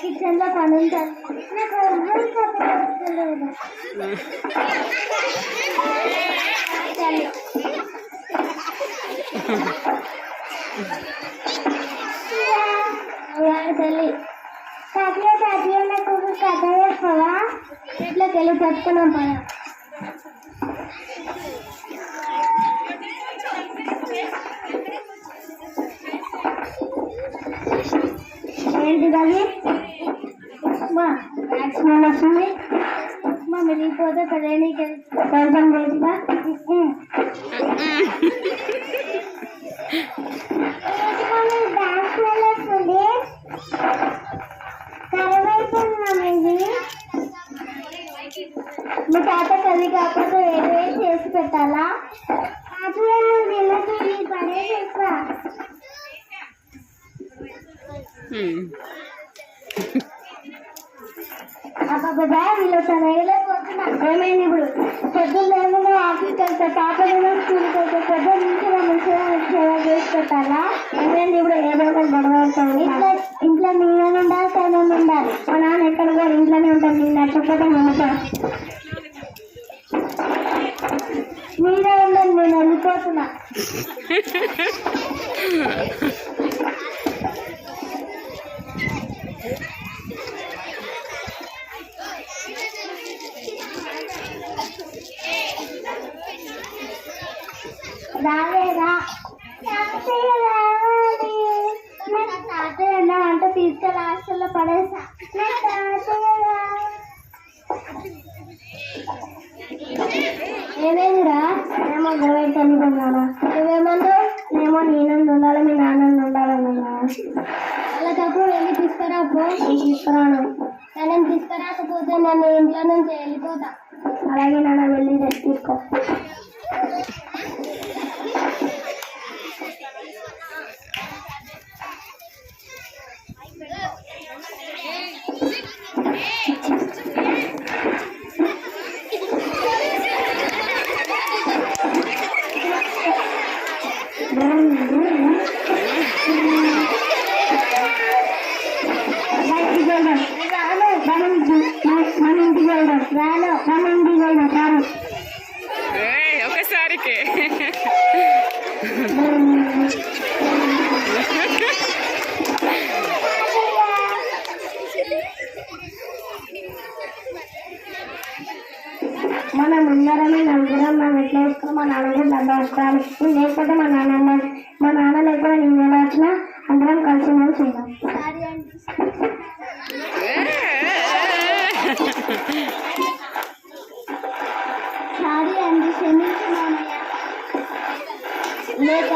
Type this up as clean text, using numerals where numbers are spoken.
Kitchen లో పని ఉంటుంది. నాకు తల్లి తాతయ్య తాతయ్య నాకు ఒక కథ చెప్పవా? ఇంట్లోకి వెళ్ళి చెప్పుకున్నాం పద. ఏంటిది అది? మా యాక్సిడెంట్ వస్తుంది. మా మిగిలిపోతే కదేనికి కొంచెం రోజుగా డాన్స్ వస్తుంది. మీ తాత కది కాకపోతే ఏదో చేసి పెట్టాలా? పనే చేస్తా. అబ్బాబా వీళ్ళతో వేయలేకపోతున్నా. ఏమైంది ఇప్పుడు? పొద్దున్న ఆఫీస్కి వెళ్తా, తాతేమో స్కూల్కి వెళ్తే పొద్దు నుంచి మంచిగా సేవ చేసి పెట్టాలా? ఏమైంది ఇప్పుడు? ఏదో ఒక గొడవ ఇంట్లో నేనే ఉండాలి, తనే ఉండాలి. మా నాన్న ఎక్కడ కూడా ఇంట్లోనే ఉంటాను. నేను నచ్చకపోతే మనతో మీరే ఉండండి, నేను వెళ్ళిపోతున్నా. రాలేదా? తాతయ్య అన్నా అంటే తీసుకెళ్ళి హాస్టల్లో పడేసా. ఏమైందిరా? ఏమో గొడవ అనుకున్నానా? నువ్వేమన్నా? ఏమో నేనందు ఉండాలి, మీ నాన్న ఉండాలన్నా. అలా తప్పుడు వెళ్ళి తీసుకురాపో. తీసుకురాను. నేను తీసుకురాకపోతే నన్ను ఇంట్లో నుంచి వెళ్ళిపోతా. అలాగే నాన్న వెళ్ళి తీసుకో. ఒకసారికి మనం అందరమే నలుగురం. మనం ఎట్లా వేసుకున్నాం? మా నాన్న కూడా డబ్బా వస్తాను. లేకపోతే మా నాన్న లేకపోతే నేను ఎలా వచ్చినా అందరం కలిసి మనం చేద్దాం. సారీ అండి, క్షమించు మామయ్య. లేక